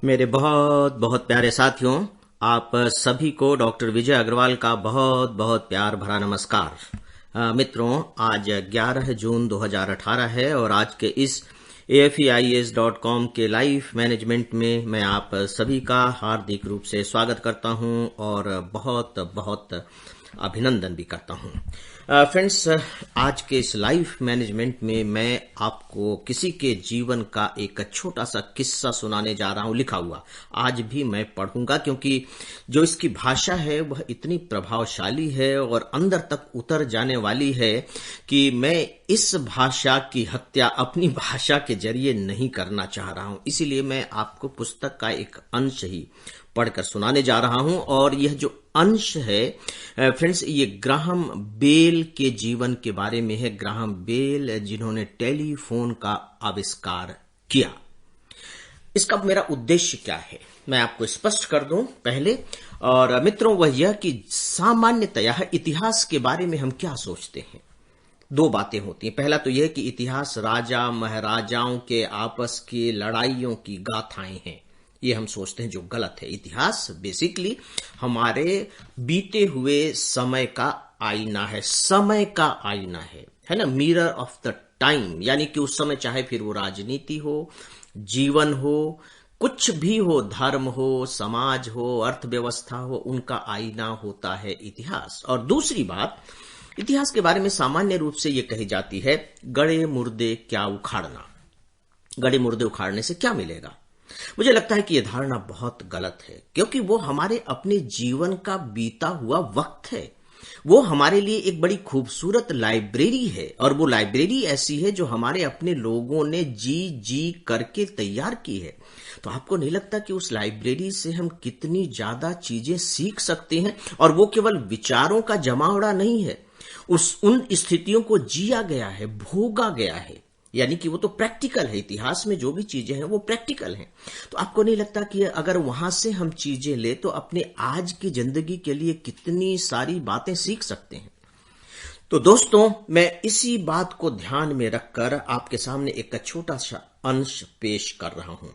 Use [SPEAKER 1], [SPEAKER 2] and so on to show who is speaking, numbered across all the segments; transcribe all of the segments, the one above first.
[SPEAKER 1] मेरे बहुत बहुत प्यारे साथियों, आप सभी को डॉक्टर विजय अग्रवाल का बहुत बहुत प्यार भरा नमस्कार। मित्रों, आज 11 जून 2018 है और आज के इस AFEIS.com के लाइफ मैनेजमेंट में मैं आप सभी का हार्दिक रूप से स्वागत करता हूं और बहुत बहुत अभिनंदन भी करता हूं। फ्रेंड्स, आज के इस लाइफ मैनेजमेंट में मैं आपको किसी के जीवन का एक छोटा सा किस्सा सुनाने जा रहा हूं, लिखा हुआ। आज भी मैं पढ़ूंगा क्योंकि जो इसकी भाषा है वह इतनी प्रभावशाली है और अंदर तक उतर जाने वाली है कि मैं इस भाषा की हत्या अपनी भाषा के जरिए नहीं करना चाह रहा हूं। इसीलिए मैं आपको पुस्तक का एक अंश ही पढ़कर सुनाने जा रहा हूं और यह जो अंश है फ्रेंड्स, ये ग्राहम बेल के जीवन के बारे में है। ग्राहम बेल जिन्होंने टेलीफोन का आविष्कार किया। इसका मेरा उद्देश्य क्या है मैं आपको स्पष्ट कर दूं पहले। और मित्रों, वह यह कि सामान्यतया इतिहास के बारे में हम क्या सोचते हैं। दो बातें होती हैं। पहला तो यह कि इतिहास राजा महाराजाओं के आपस की लड़ाइयों की गाथाएं हैं, ये हम सोचते हैं, जो गलत है। इतिहास बेसिकली हमारे बीते हुए समय का आईना है, समय का आईना है ना, मिरर ऑफ द टाइम। यानी कि उस समय चाहे फिर वो राजनीति हो, जीवन हो, कुछ भी हो, धर्म हो, समाज हो, अर्थव्यवस्था हो, उनका आईना होता है इतिहास। और दूसरी बात, इतिहास के बारे में सामान्य रूप से यह कही जाती है, गड़े मुर्दे क्या उखाड़ना। गड़े मुर्दे उखाड़ने से क्या मिलेगा? मुझे लगता है कि यह धारणा बहुत गलत है, क्योंकि वो हमारे अपने जीवन का बीता हुआ वक्त है। वो हमारे लिए एक बड़ी खूबसूरत लाइब्रेरी है और वो लाइब्रेरी ऐसी है जो हमारे अपने लोगों ने जी जी करके तैयार की है। तो आपको नहीं लगता कि उस लाइब्रेरी से हम कितनी ज्यादा चीजें सीख सकते हैं? और वो केवल विचारों का जमावड़ा नहीं है, उन स्थितियों को जिया गया है, भोगा गया है। यानी कि वो तो प्रैक्टिकल है। इतिहास में जो भी चीजें हैं वो प्रैक्टिकल हैं। तो आपको नहीं लगता कि अगर वहां से हम चीजें ले तो अपने आज की जिंदगी के लिए कितनी सारी बातें सीख सकते हैं? तो दोस्तों, मैं इसी बात को ध्यान में रखकर आपके सामने एक छोटा सा अंश पेश कर रहा हूं।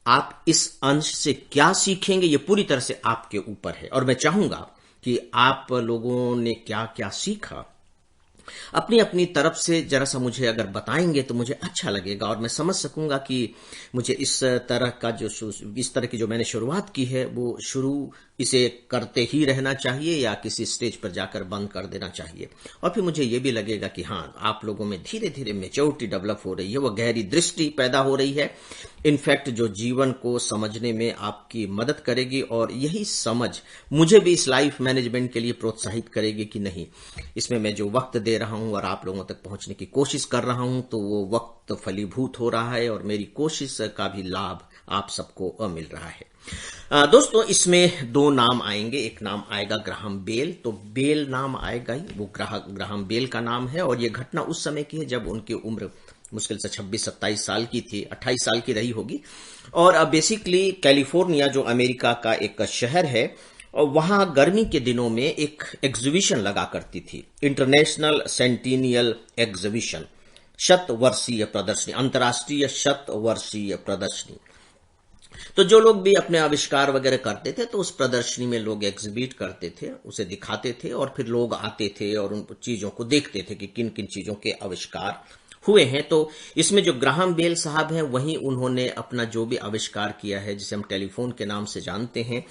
[SPEAKER 1] आप इस अंश से क्या सीखेंगे ये पूरी तरह से आपके ऊपर है और मैं चाहूंगा कि आप लोगों ने क्या क्या सीखा अपनी अपनी तरफ से जरा सा मुझे अगर बताएंगे तो मुझे अच्छा लगेगा और मैं समझ सकूंगा कि मुझे इस तरह की जो मैंने शुरुआत की है वो शुरू इसे करते ही रहना चाहिए या किसी स्टेज पर जाकर बंद कर देना चाहिए। और फिर मुझे ये भी लगेगा कि हाँ, आप लोगों में धीरे धीरे मैच्योरिटी डेवलप हो रही है, वो गहरी दृष्टि पैदा हो रही है, इनफैक्ट जो जीवन को समझने में आपकी मदद करेगी। और यही समझ मुझे भी इस लाइफ मैनेजमेंट के लिए प्रोत्साहित करेगी कि नहीं, इसमें मैं जो वक्त दे रहा हूं और आप लोगों तक पहुंचने की कोशिश कर रहा हूं तो वो वक्त फलीभूत हो रहा है और मेरी कोशिश का भी लाभ आप सबको मिल रहा है। दोस्तों, इसमें दो नाम आएंगे। एक नाम आएगा ग्राहम बेल, तो बेल नाम आएगा ही, वो ग्राहम बेल का नाम है। और ये घटना उस समय की है जब उनकी उम्र मुश्किल से 26-27 साल की थी, 28 साल की रही होगी। और बेसिकली कैलिफोर्निया जो अमेरिका का एक शहर है, और वहां गर्मी के दिनों में एक एग्जीबिशन लगा करती थी, इंटरनेशनल सेंटिनियल एग्जीबिशन, शतवर्षीय प्रदर्शनी, अंतर्राष्ट्रीय शतवर्षीय प्रदर्शनी। तो जो लोग भी अपने आविष्कार वगैरह करते थे तो उस प्रदर्शनी में लोग एग्जिबिट करते थे, उसे दिखाते थे और फिर लोग आते थे और उन चीजों को देखते थे कि किन किन चीजों के आविष्कार हुए हैं। तो इसमें जो ग्राहम बेल साहब हैं वहीं उन्होंने अपना जो भी आविष्कार किया है, जिसे हम टेलीफोन के नाम से जानते हैं,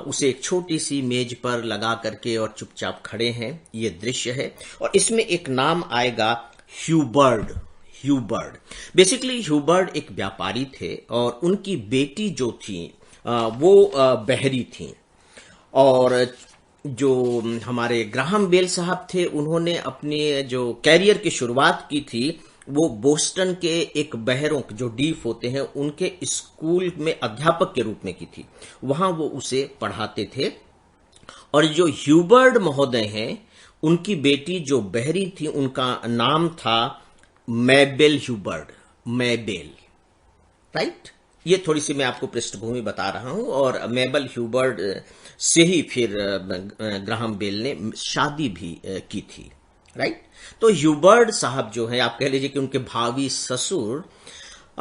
[SPEAKER 1] उसे एक छोटी सी मेज पर लगा करके और चुपचाप खड़े हैं, ये दृश्य है। और इसमें एक नाम आएगा ह्यूबर्ड। बेसिकली ह्यूबर्ड एक व्यापारी थे और उनकी बेटी जो थी वो बहरी थी। और जो हमारे ग्राहम बेल साहब थे उन्होंने अपने जो कैरियर की शुरुआत की थी वो बोस्टन के एक बहरों जो डीफ होते हैं उनके स्कूल में अध्यापक के रूप में की थी। वहां वो उसे पढ़ाते थे। और जो ह्यूबर्ड महोदय हैं, उनकी बेटी जो बहरी थी उनका नाम था मैबेल ह्यूबर्ड, मैबेल, राइट। ये थोड़ी सी मैं आपको पृष्ठभूमि बता रहा हूं। और मैबेल ह्यूबर्ड से ही फिर ग्राहम बेल ने शादी भी की थी, राइट। तो ह्यूबर्ड साहब जो है, आप कह लीजिए कि उनके भावी ससुर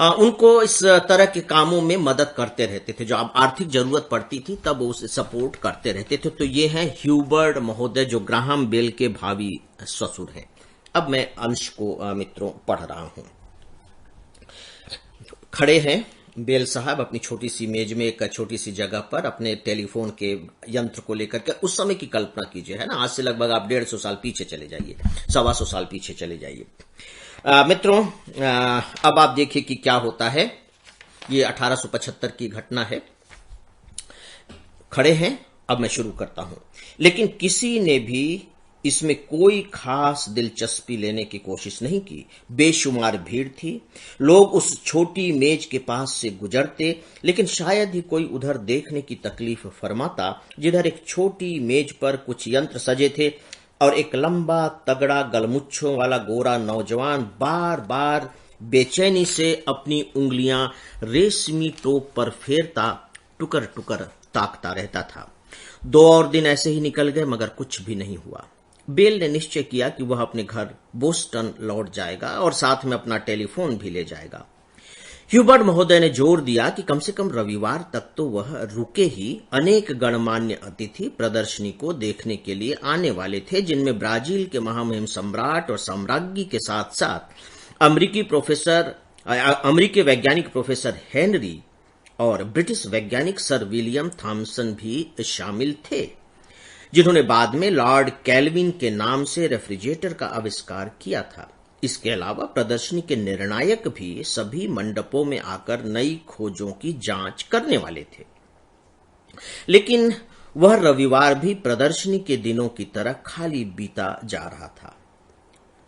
[SPEAKER 1] उनको इस तरह के कामों में मदद करते रहते थे। जो अब आर्थिक जरूरत पड़ती थी तब उसे सपोर्ट करते रहते थे। तो ये हैं ह्यूबर्ट महोदय, जो ग्राहम बेल के भावी ससुर हैं। अब मैं अंश को मित्रों पढ़ रहा हूं। खड़े हैं बेल साहब अपनी छोटी सी मेज में एक छोटी सी जगह पर अपने टेलीफोन के यंत्र को लेकर के। उस समय की कल्पना कीजिए, है ना, आज से लगभग आप 150 साल पीछे चले जाइए, 125 साल पीछे चले जाइए। मित्रों, अब आप देखिए कि क्या होता है। ये 1875 की घटना है। खड़े हैं, अब मैं शुरू करता हूं। लेकिन किसी ने भी इसमें कोई खास दिलचस्पी लेने की कोशिश नहीं की। बेशुमार भीड़ थी। लोग उस छोटी मेज के पास से गुजरते, लेकिन शायद ही कोई उधर देखने की तकलीफ फरमाता जिधर एक छोटी मेज पर कुछ यंत्र सजे थे और एक लंबा तगड़ा गलमुच्छों वाला गोरा नौजवान बार बार बेचैनी से अपनी उंगलियां रेशमी टोप पर फेरता टुकर टुकर ताकता रहता था। 2 और दिन ऐसे ही निकल गए, मगर कुछ भी नहीं हुआ। बेल ने निश्चय किया कि वह अपने घर बोस्टन लौट जाएगा और साथ में अपना टेलीफोन भी ले जाएगा। ह्यूबर्ट महोदय ने जोर दिया कि कम से कम रविवार तक तो वह रुके ही। अनेक गणमान्य अतिथि प्रदर्शनी को देखने के लिए आने वाले थे, जिनमें ब्राजील के महामहिम सम्राट और साम्राज्ञी के साथ साथ अमेरिकी वैज्ञानिक प्रोफेसर हेनरी और ब्रिटिश वैज्ञानिक सर विलियम थॉमसन भी शामिल थे, जिन्होंने बाद में लॉर्ड कैल्विन के नाम से रेफ्रिजरेटर का आविष्कार किया था। इसके अलावा प्रदर्शनी के निर्णायक भी सभी मंडपों में आकर नई खोजों की जांच करने वाले थे। लेकिन वह रविवार भी प्रदर्शनी के दिनों की तरह खाली बीता जा रहा था।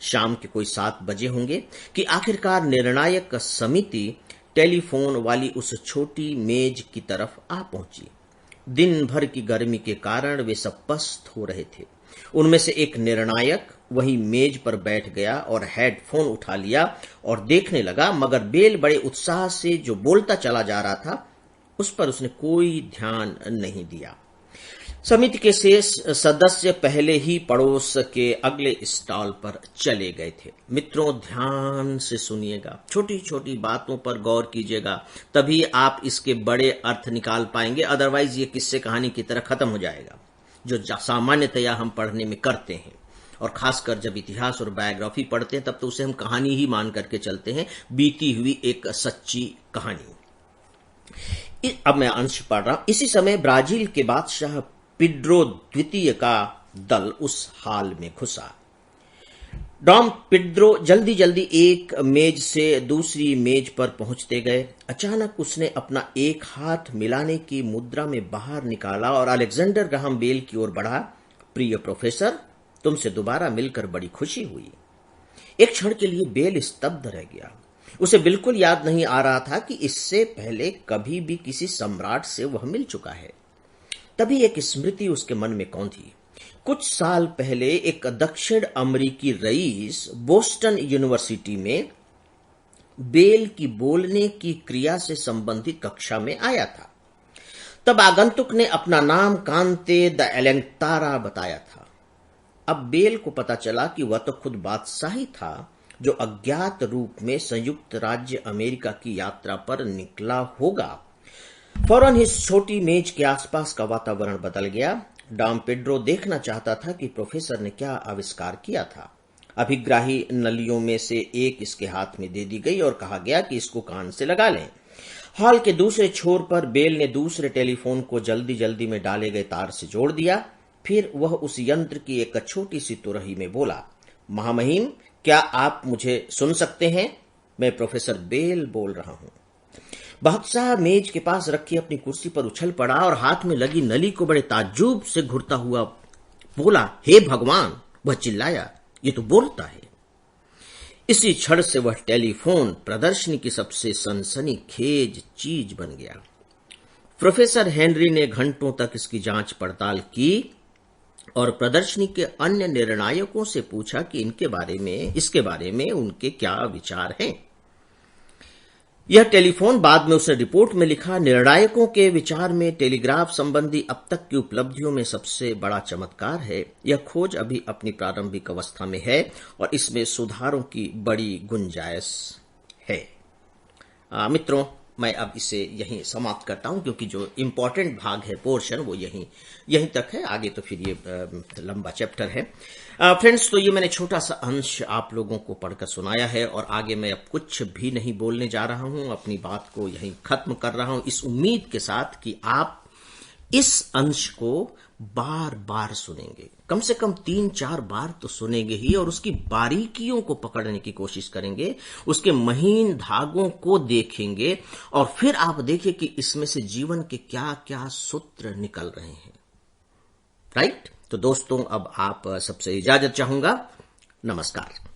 [SPEAKER 1] शाम के कोई 7 बजे होंगे कि आखिरकार निर्णायक समिति टेलीफोन वाली उस छोटी मेज की तरफ आ पहुंची। दिन भर की गर्मी के कारण वे सब पस्त हो रहे थे। उनमें से एक निर्णायक वही मेज पर बैठ गया और हेडफोन उठा लिया और देखने लगा, मगर बेल बड़े उत्साह से जो बोलता चला जा रहा था उस पर उसने कोई ध्यान नहीं दिया। समिति के शेष सदस्य पहले ही पड़ोस के अगले स्टॉल पर चले गए थे। मित्रों, ध्यान से सुनिएगा, छोटी छोटी बातों पर गौर कीजिएगा, तभी आप इसके बड़े अर्थ निकाल पाएंगे। अदरवाइज ये किस्से कहानी की तरह खत्म हो जाएगा, जो सामान्यतया हम पढ़ने में करते हैं। और खासकर जब इतिहास और बायोग्राफी पढ़ते हैं तब तो उसे हम कहानी ही मान करके चलते हैं, बीती हुई एक सच्ची कहानी। अब मैं अंश पढ़ रहा हूं। इसी समय ब्राजील के बादशाह पिड्रो द्वितीय का दल उस हाल में घुसा। डॉम पिड्रो जल्दी जल्दी एक मेज से दूसरी मेज पर पहुंचते गए। अचानक उसने अपना एक हाथ मिलाने की मुद्रा में बाहर निकाला और अलेक्जेंडर ग्राहम बेल की ओर बढ़ा। प्रिय प्रोफेसर, तुमसे दोबारा मिलकर बड़ी खुशी हुई। एक क्षण के लिए बेल स्तब्ध रह गया। उसे बिल्कुल याद नहीं आ रहा था कि इससे पहले कभी भी किसी सम्राट से वह मिल चुका है। तभी एक स्मृति उसके मन में कौंधी। कुछ साल पहले एक दक्षिण अमेरिकी रईस बोस्टन यूनिवर्सिटी में बेल की बोलने की क्रिया से संबंधित कक्षा में आया था। तब आगंतुक ने अपना नाम कांते द एलेंतारा बताया था। अब बेल को पता चला कि वह तो खुद बादशाह ही था, जो अज्ञात रूप में संयुक्त राज्य अमेरिका की यात्रा पर निकला होगा। फौरन इस छोटी मेज के आसपास का वातावरण बदल गया। डॉम पेड्रो देखना चाहता था कि प्रोफेसर ने क्या आविष्कार किया था। अभिग्राही नलियों में से एक इसके हाथ में दे दी गई और कहा गया कि इसको कान से लगा लें। हॉल के दूसरे छोर पर बेल ने दूसरे टेलीफोन को जल्दी जल्दी में डाले गए तार से जोड़ दिया। फिर वह उस यंत्र की एक छोटी सी तुरही में बोला, महामहिम, क्या आप मुझे सुन सकते हैं? मैं प्रोफेसर बेल बोल रहा हूं। बादशाह मेज के पास रखी अपनी कुर्सी पर उछल पड़ा और हाथ में लगी नली को बड़े ताज्जुब से घुरता हुआ बोला, हे भगवान! वह चिल्लाया, ये तो बोलता है। इसी क्षण से वह टेलीफोन प्रदर्शनी की सबसे सनसनीखेज चीज बन गया। प्रोफेसर हेनरी ने घंटों तक इसकी जांच पड़ताल की और प्रदर्शनी के अन्य निर्णायकों से पूछा कि इसके बारे में उनके क्या विचार हैं। यह टेलीफोन, बाद में उसने रिपोर्ट में लिखा, निर्णायकों के विचार में टेलीग्राफ संबंधी अब तक की उपलब्धियों में सबसे बड़ा चमत्कार है। यह खोज अभी अपनी प्रारंभिक अवस्था में है और इसमें सुधारों की बड़ी गुंजाइश है। मित्रों, मैं अब इसे यहीं समाप्त करता हूं क्योंकि जो इम्पोर्टेंट भाग है, पोर्शन, वो यहीं तक है। आगे तो फिर ये लंबा चैप्टर है। फ्रेंड्स, तो ये मैंने छोटा सा अंश आप लोगों को पढ़कर सुनाया है और आगे मैं अब कुछ भी नहीं बोलने जा रहा हूं। अपनी बात को यहीं खत्म कर रहा हूं, इस उम्मीद के साथ कि आप इस अंश को बार बार सुनेंगे, कम से कम 3-4 बार तो सुनेंगे ही, और उसकी बारीकियों को पकड़ने की कोशिश करेंगे, उसके महीन धागों को देखेंगे, और फिर आप देखिए कि इसमें से जीवन के क्या क्या सूत्र निकल रहे हैं। राइट? तो दोस्तों, अब आप सबसे इजाजत चाहूंगा। नमस्कार।